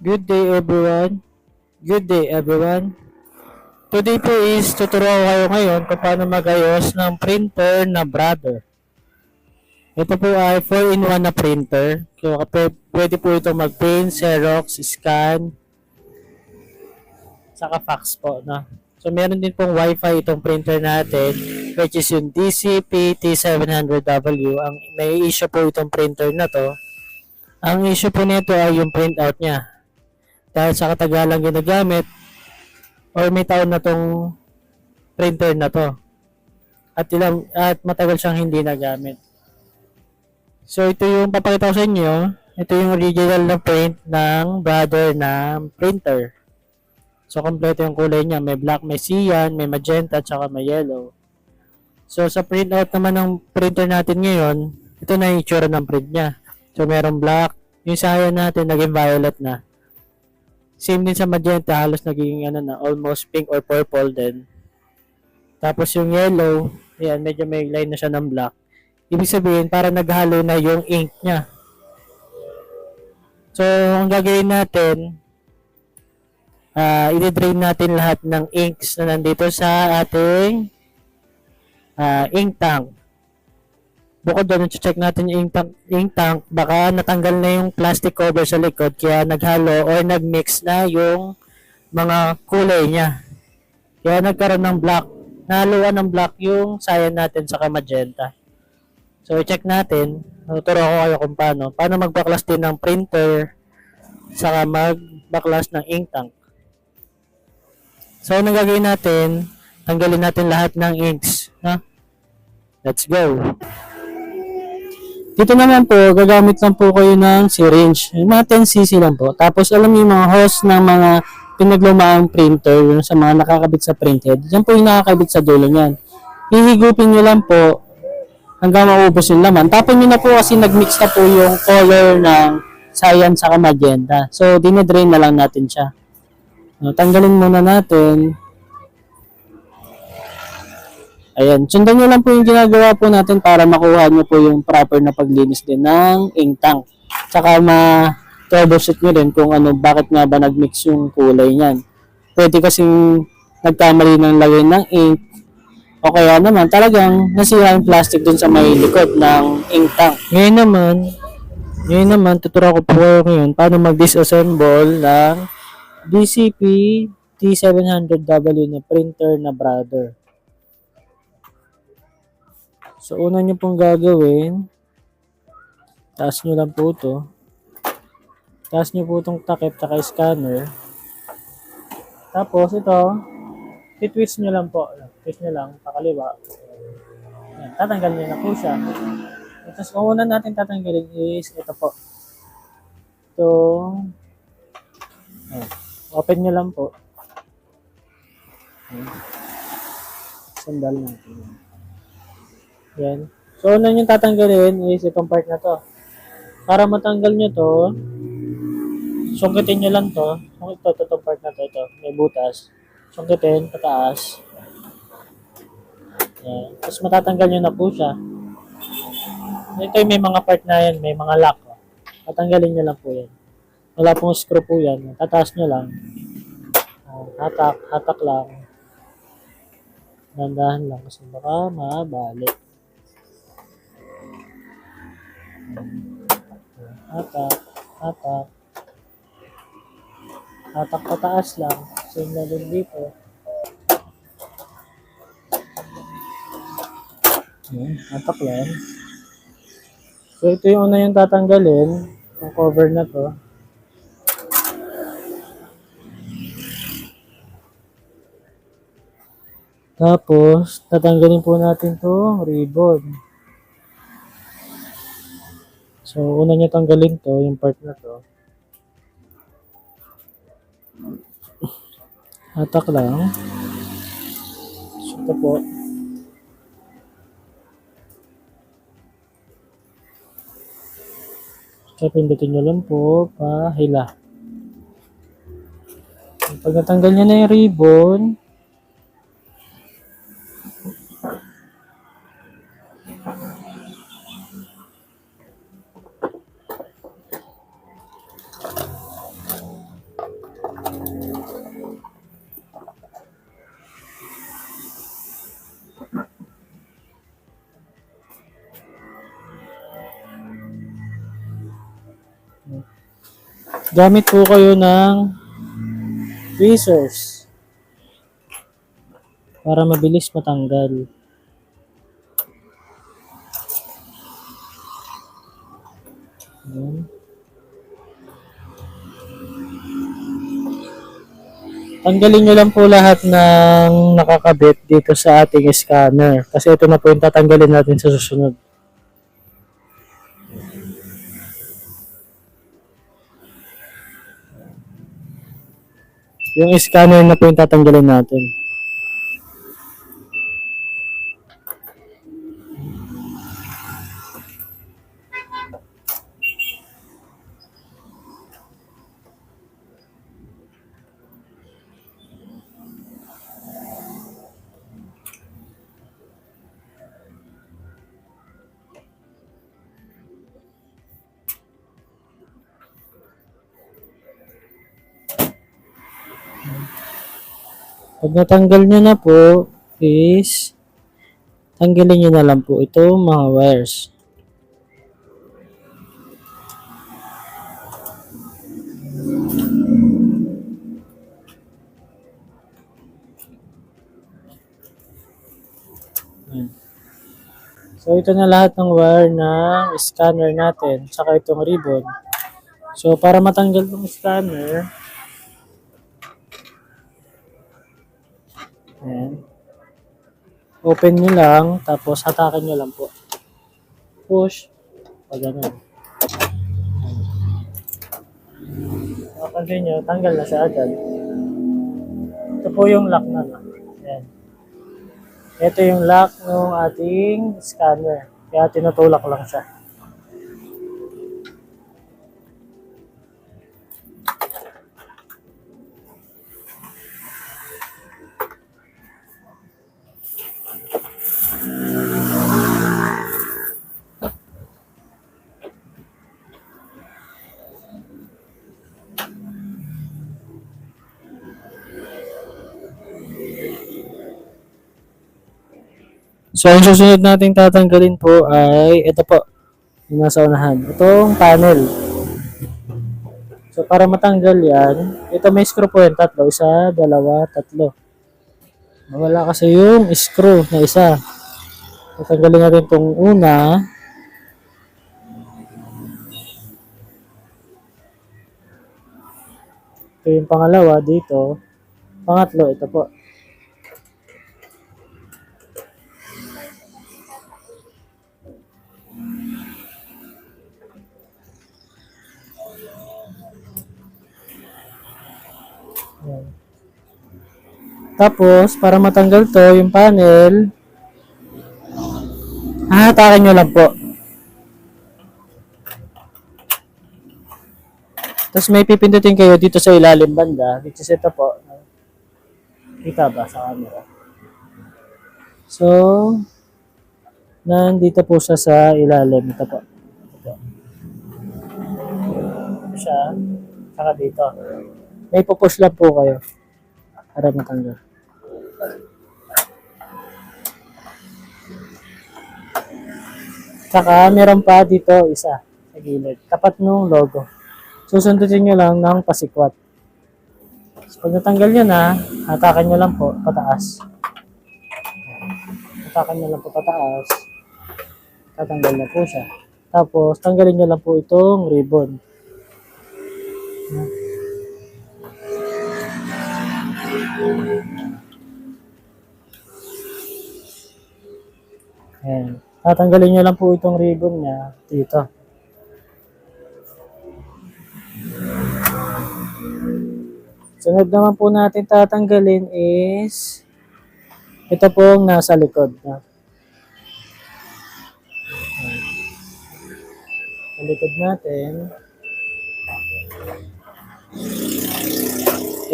Good day everyone. Good day everyone. Today po is tuturuan ko kayo ngayon kung paano magayos ng printer na Brother. Ito po ay 4-in-1 na printer. So, pwede po ito mag-print, Xerox, scan, saka fax po. No? So meron din pong Wi-Fi itong printer natin which is yung DCP T700W. Ang may issue po itong printer na to. Ang issue po nito ay yung printout niya. Dahil sa katagalang ginagamit or may taon na tong printer na to at matagal siyang hindi nagamit. So ito yung papakita ko sa inyo. Ito yung original na print ng Brother na printer. So kompleto yung kulay niya. May black, may cyan, may magenta, at saka may yellow. So sa printout naman ng printer natin ngayon, ito na yung itsura ng print niya. So merong black, yung cyan natin naging violet na. Same din sa magenta, halos naging almost pink or purple din. Tapos yung yellow, ayan, medyo may line na siya ng black. Ibig sabihin, para naghalo na yung ink niya. So, ang gagawin natin, i-drain natin lahat ng inks na nandito sa ating ink tank. Bukod doon, check natin yung ink tank, baka natanggal na yung plastic cover sa likod, kaya naghalo or nagmix na yung mga kulay niya. Kaya nagkaroon ng black, nahaluan ng black yung cyan natin sa magenta. So, i-check natin, tuturo ko kayo kung paano mag-backlash din ng printer, saka mag-backlash ng ink tank. So, anong gagawin natin, tanggalin natin lahat ng inks. Ha? Let's go! Dito naman po, gagamit lang po kayo ng syringe. Mga 10cc lang po. Tapos alam niyo yung mga hose ng mga pinaglumaang printer, yung sa mga nakakabit sa printhead. Yan po yung nakakabit sa dulo niyan. Hihigupin nyo lang po hanggang maubos yung laman. Tapon nyo na po kasi nagmix na po yung color ng cyan sa magenta. So, dinidrain na lang natin siya. Tanggalin muna natin. Ayan, sundan nyo lang po yung ginagawa po natin para makuha nyo po yung proper na paglinis din ng ink tank. Tsaka ma-troubleshoot nyo din kung bakit nga ba nagmix yung kulay niyan. Pwede kasing nagkamali ng lagay ng ink o kaya naman talagang nasira yung plastic dun sa may likod ng ink tank. Ngayon naman, tuturo ko po kayo ngayon paano mag-disassemble ng DCP T700W na printer na Brother. So, una nyo pong gagawin, taas nyo lang po ito. Taas nyo po itong takip at scanner. Tapos, ito, i-twist nyo lang po. Twist nyo lang, pakaliwa. Ayan, tatanggal nyo na po siya. Tapos, kung una natin tatanggalin is, ito po. Ito, ayan, open nyo lang po. Ayan. Sandal natin. Yan. So, una yung tatanggalin is itong part na to. Para matanggal nyo to, sungkitin nyo lang to. Itong part na to, ito. May butas. Sungkitin, pataas. Yan. Tapos matatanggal nyo na po siya. Ito yung may mga part na yan, may mga lock. Tatanggalin nyo lang po yan. Wala pong screw po yan. Tataas nyo lang. Hatak lang. Dandahan lang kasi baka mabalik. Hatak pataas lang. Same na din dito. Hatak yan. So, ito yung una yung tatanggalin. Yung cover na to. Tapos, tatanggalin po natin to ribbon. So, una nyo tanggalin to, yung part na to. Hatak lang. So, ito po. So, pindutin nyo lang po, pahila. Pag natanggal nyo na yung ribbon, Gamit po kayo ng tweezers para mabilis matanggal. Ayan. Tanggalin nyo lang po lahat ng nakakabit dito sa ating scanner. Kasi ito na po yung tatanggalin natin sa susunod. Yung scanner na po yung tatanggalin natin. Pag natanggal nyo na po, is tanggalin nyo na lang po itong mga wires. Ayan. So, ito na lahat ng wire ng scanner natin, saka itong ribbon. So, para matanggal itong scanner, ayan, open nyo lang, tapos hatakan nyo lang po. Push, pag ganun. Kapag nyo, tanggal na siya agad. Ito po yung lock na. Ayan. Ito yung lock ng ating scanner. Kaya tinutulak lang siya. So, ang susunod nating tatanggalin po ay ito po, yung nasa unahan. Itong panel. So, para matanggal yan, ito may screw po yan, tatlo. Isa, dalawa, tatlo. Wala kasi yung screw na isa. Tatanggalin natin itong una. Ito yung pangalawa dito. Pangatlo, ito po. Ayan. Tapos, para matanggal to, yung panel, hahatakan nyo lang po. Tapos may pipindutin kayo dito sa ilalim banda, which is ito po. Kita ba sa camera? So, nandito po siya sa ilalim. Ito po. Ito. Siya, saka dito. May pupush lang po kayo para matanggal. Saka meron pa dito isa sa gilid. Tapat nung logo. Susundutin nyo lang ng pasikwat. So, pag natanggal nyo na, hatakan nyo lang po pataas. Hatakan nyo lang po pataas. Tatanggal na po siya. Tapos, tanggalin nyo lang po itong ribbon. Ayan. Tatanggalin nyo lang po itong ribbon niya dito. Sunod naman po natin tatanggalin is ito pong nasa likod. Sa likod natin.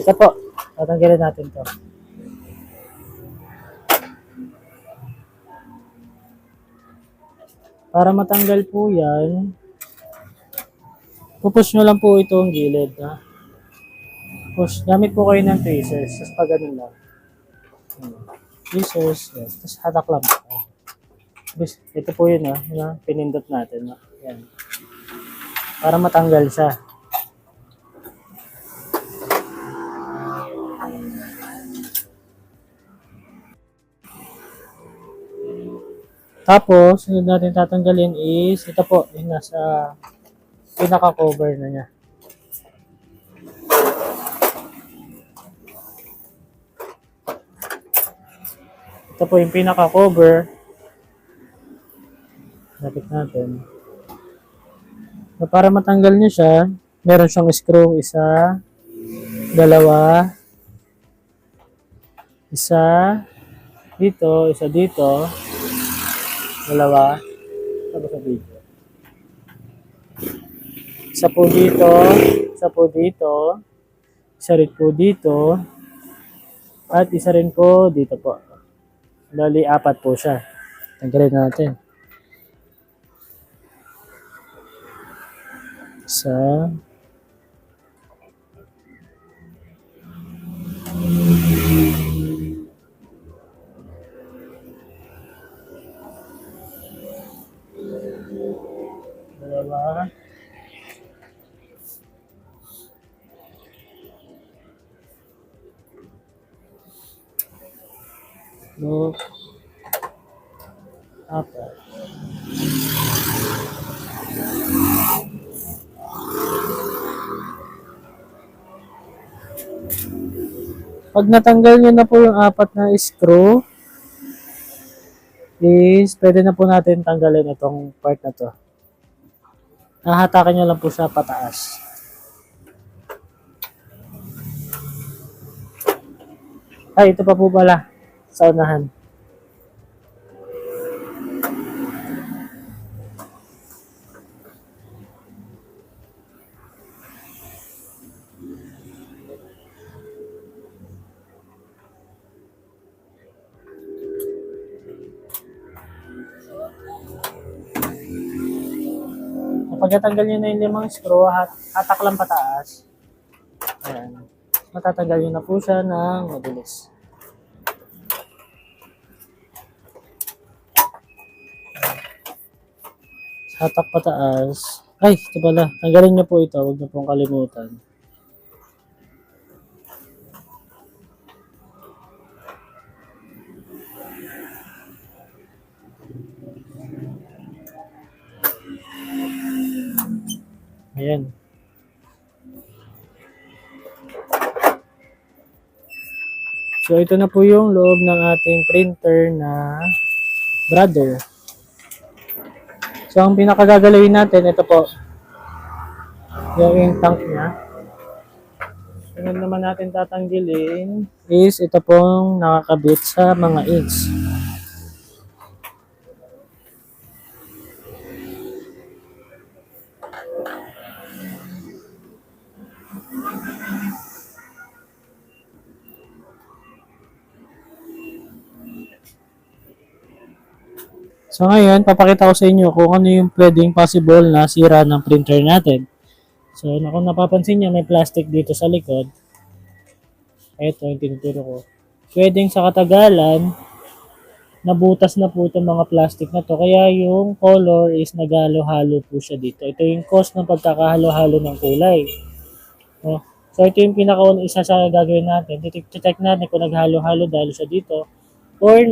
Ito po. Tatanggalin natin to. Para matanggal po yan, pupush nyo lang po itong gilid. Ha? Push. Gamit po kayo ng tweezers. Tapos pag ganun lang. Tweezers. Yes. Tapos hatak lang po. Ito po yun, pinindot natin. Yan. Para matanggal siya. Tapos, sunod natin tatanggalin is, ito po, yung nasa pinaka-cover na niya. Ito po yung pinaka-cover. Lapit natin. So, para matanggal nyo siya, meron siyang screw, isa, dalawa, isa dito, dalawa, tapos sa dito. Isa po dito, isa rin po dito, at isa rin po dito po. Bali, 4 po siya. Tanggalin natin. Isa, dalawa, no, 4. Pag natanggal nyo na po yung 4 na screw, is pwede na po natin tanggalin itong part na to. Hahatakan nyo lang po siya pataas. Ay, ito pa po pala sa unahan. Kapag natanggal nyo na yung 5 screw, hatak lang pataas. Ayan. Matatanggal nyo na po siya ng mabilis. Hatak pataas. Ay, ito pala. Tanggalin nyo po ito. Huwag nyo pong kalimutan. Ayan. So, ito na po yung loob ng ating printer na brother. So, ang pinakagagalawin natin, ito po. Yung ink tank niya. Sunod naman natin tatanggalin is ito pong nakakabit sa mga inks. So ngayon, papakita ko sa inyo kung ano yung pwedeng possible na sira ng printer natin. So kung napapansin nyo, may plastic dito sa likod. Ito yung tinuturo ko. Pwedeng sa katagalan, nabutas na po itong mga plastic na to. Kaya yung color is naghalo-halo po siya dito. Ito yung cause ng pagkakahalo-halo ng kulay. Oh. So ito yung isa sa gagawin natin. Check natin kung naghalo-halo dahil siya dito. Or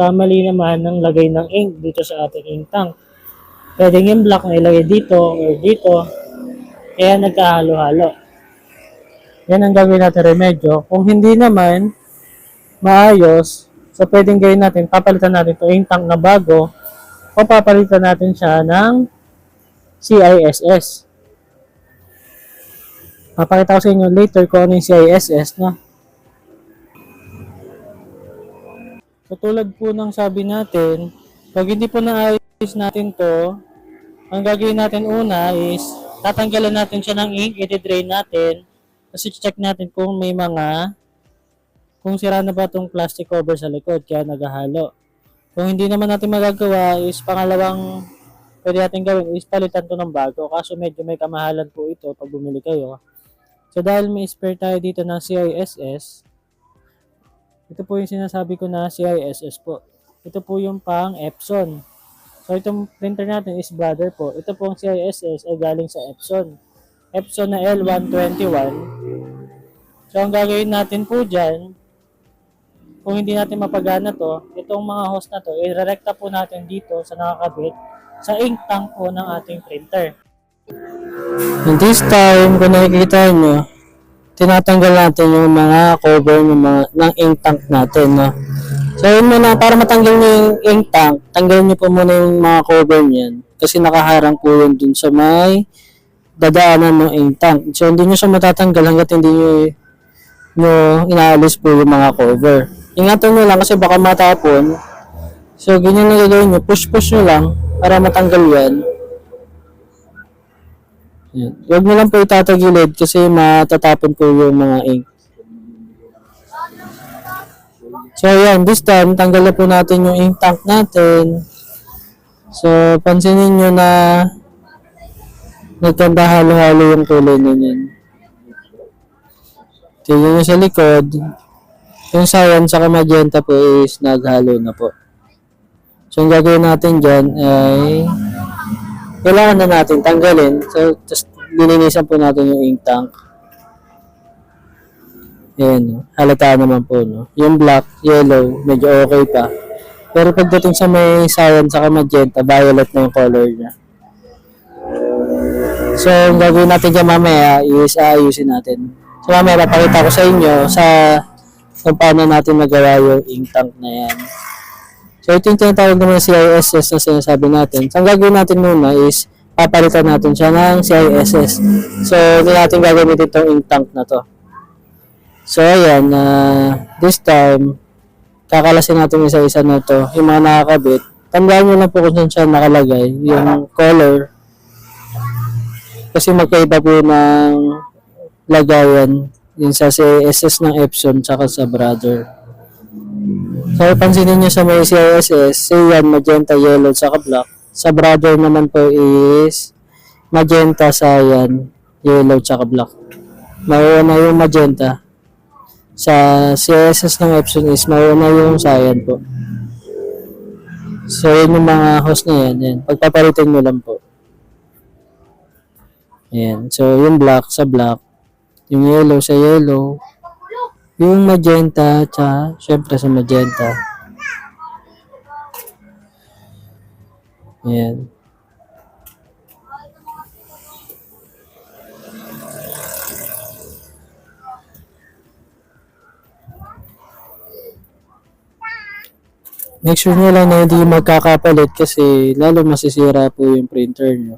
kamali naman ng lagay ng ink dito sa ating ink tank. Pwedeng yung black na ilagay dito or dito. Kaya nagkahalo-halo. Yan ang gagawin natin remedyo. Kung hindi naman maayos, so pwedeng gawin natin, papalitan natin ito ink tank na bago o papalitan natin siya ng CISS. Papakita ko sa inyo later kung ano yung CISS, no? So, tulad po ng sabi natin, pag hindi po naayos natin to, ang gagawin natin una is, tatanggalan natin siya ng ink, i-drain natin, kasi check natin kung kung sira na ba itong plastic cover sa likod, kaya naghahalo. Kung hindi naman natin magagawa, is pangalawang pwede natin gawin is palitan to ng bago, kaso medyo may kamahalan po ito pag bumili kayo. So, dahil may spare tayo dito ng CISS, ito po yung sinasabi ko na CISS po. Ito po yung pang Epson. So, itong printer natin is brother po. Ito po ang CISS ay galing sa Epson. Epson na L121. So, ang gagawin natin po dyan kung hindi natin mapagana to, itong mga hose na to, i-rekta po natin dito sa nakakabit sa ink tank po ng ating printer. And this time, kung nakikita nyo, tinatanggal natin yung mga cover ng ink tank natin, no? So, yun muna, para matanggal nyo yung ink tank, tanggalin nyo po muna yung mga cover niyan. Kasi nakaharang po yun dun sa may dadaanan ng ink tank. So, hindi nyo siya matatanggal hanggat hindi nyo inaalis po yung mga cover. Ingatan nyo lang kasi baka matapon. So, ganyan na gagawin nyo. Push-push nyo lang para matanggal yan. Yan. Huwag mo lang po itatagilid kasi matatapon po yung mga ink. So, yan. This time, tanggal na po natin yung ink tank natin. So, pansinin nyo na nagkanda halo-halo yung kulay na yan. Tingnan nyo sa likod. Yung cyan sa magenta po is naghalo na po. So, ang gagawin natin dyan ay kailangan na natin tanggalin. So, just lininisan po natin yung ink tank. Ayan, halata naman po, no? Yung black, yellow, medyo okay pa. Pero pagdating sa may cyan sa magenta, violet na yung color niya. So, ang gagawin natin dyan mamaya is aayusin natin. So, mamaya papakita ko sa inyo kung paano natin magawa yung ink tank na yan. So, ito yung tinatawag naman ng CISS na sinasabi natin. So, ang gagawin natin muna is papalitan natin siya ng CISS. So, hindi natin gagamitin itong ink tank na to. So, ayan, this time, kakalasin natin isa-isa na to, yung mga nakakabit. Tandaan nyo lang po kung saan siya nakalagay, yung color. Kasi magkaiba po ng lagayan, yung sa CISS ng Epson, tsaka sa Brother. So, pansinin nyo sa may CISS, cyan, magenta, yellow, tsaka black. Sa Brother naman po is magenta, cyan, yellow, tsaka black. Mauuna yung magenta. Sa CISS ng Epson is mauuna yung cyan po. So, yun yung mga host na yan. Yan. Pagpapalitin nyo lang po. Ayan. So, yung black sa black. Yung yellow sa yellow. Yung magenta, tsaka syempre sa magenta. Ayan. Make sure nyo lang na hindi magkakapalit kasi lalo masisira po yung printer nyo.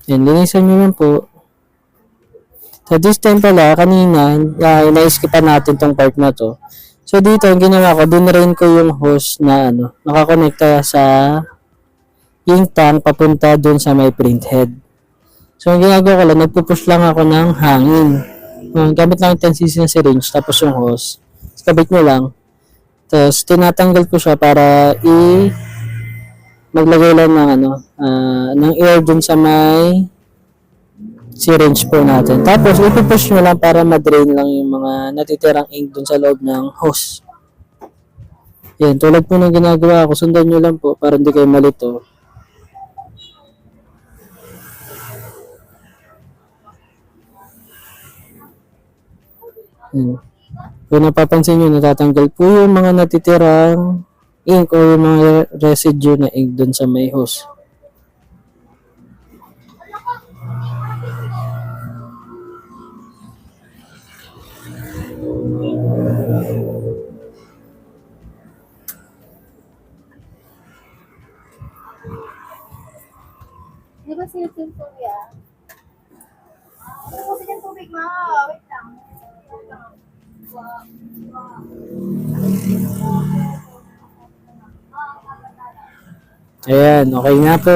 Yan, linisan nyo lang po. So, this time pala, kanina, na-skipan natin tong part na to. So, dito, ang ginawa ko, dinrain ko yung hose na, nakakonekta sa ink tank papunta dun sa may printhead. So, ang ginagawa ko lang, nagpupush lang ako ng hangin. Gamit lang yung 10cc na syringe, tapos yung hose. Kabit nyo lang. Tapos, tinatanggal ko siya para maglagay lang ng air dun sa may syringe po natin. Tapos, ipupush nyo lang para ma-drain lang yung mga natitirang ink dun sa loob ng hose. Yan, tulad po ng ginagawa ko, sundan nyo lang po para hindi kayo malito. Yan. Kung napapansin nyo, natatanggal po yung mga natitirang ink o yung mga residue na ink dun sa may hose. Di ba sila yung Kuya? Ano kasi yung tubig, ma? Wait lang. Ayan, okay nga po.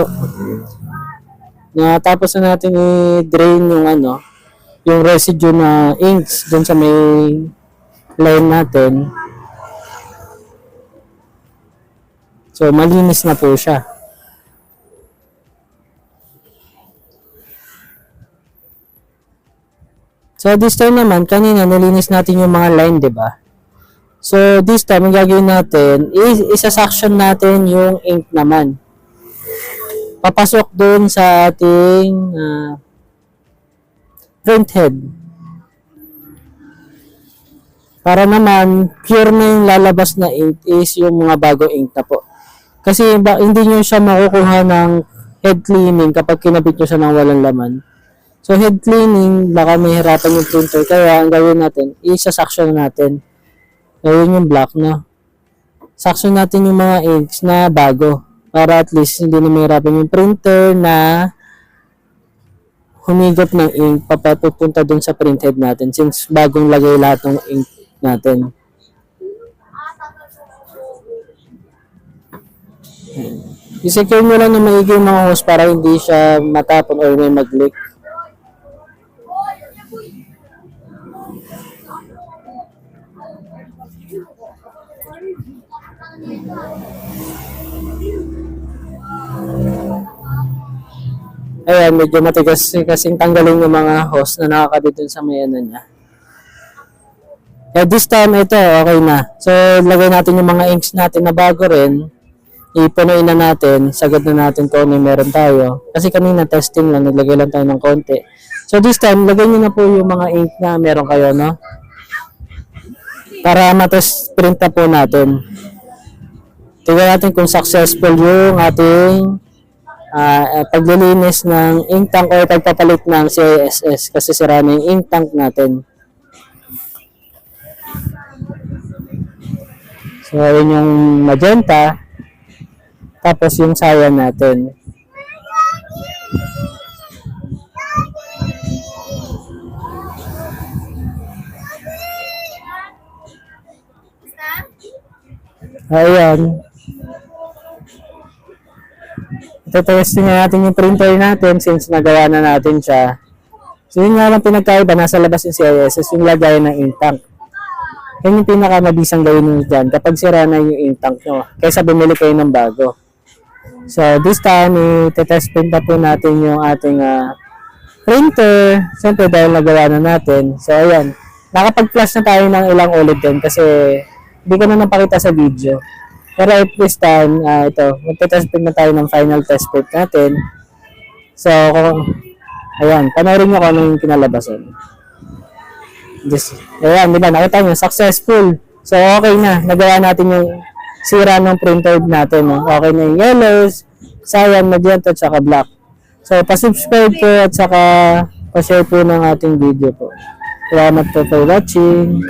Natapos na natin i-drain yung yung residue na inks dun sa may line natin. So, malinis na po siya. So, this time naman, kanina nalinis natin yung mga line, di ba? So, this time, ang gagawin natin, isa-suction natin yung ink naman. Papasok dun sa ating print head. Para naman, pure na yung lalabas na ink is yung mga bagong ink na po. Kasi hindi nyo siya makukuha ng head cleaning kapag kinabit nyo siya ng walang laman. So, head cleaning, baka may hirapan yung printer. Kaya, ang gawin natin, isa-suction natin. Gawin yung black, no? Suction natin yung mga inks na bago. Para at least hindi na mahirapan yung printer na humigop ng ink papapunta dun sa print head natin since bagong lagay lahat ng ink natin. I-secure mo lang na maigi yung mga hose para hindi siya matapon or may mag-leak. Ayan, medyo matigas kasing tanggalin yung mga hose na nakakabit dun sa may ano niya. At this time, ito, okay na. So, lagay natin yung mga inks natin na bago rin. Ipunuin na natin. Sagad na natin kung ano yung meron tayo. Kasi kanina testing lang, naglagay lang tayo ng konti. So, this time, lagay nyo na po yung mga ink na meron kayo, no? Para matest print na po natin. Tingnan natin kung successful yung ating paglilinis ng ink tank or pagpapalit ng CISS kasi sira na yung ink tank natin. So, yun yung magenta. Tapos yung cyan natin. Ayan. Ito-testing na natin yung printer natin since nagawa na natin siya. So, yun nga lang pinagkaiba. Nasa labas yung CISS, yung lagay ng ink tank. Yan yung pinakamabisang gawin nyo dyan kapag sira na yung ink tank nyo kaysa bumili kayo ng bago. So, this time, i-test print na po natin yung ating printer. Siyempre, dahil nagawa na natin. So, ayan. Nakapag-flash na tayo ng ilang ulit din kasi hindi ko na napakita sa video. Pero at this time, ito, mag-test print na tayo ng final test print natin. So, ayan. Panoorin nyo kung ano yung kinalabasan. Ayan, di ba? Nakita nyo, successful. So, okay na. Nagawa natin yung sira ng printer natin. No? Okay na yung yellows, cyan, magenta, at saka black. So, pa-subscribe po at saka pa-share po ng ating video po. Salamat po for watching.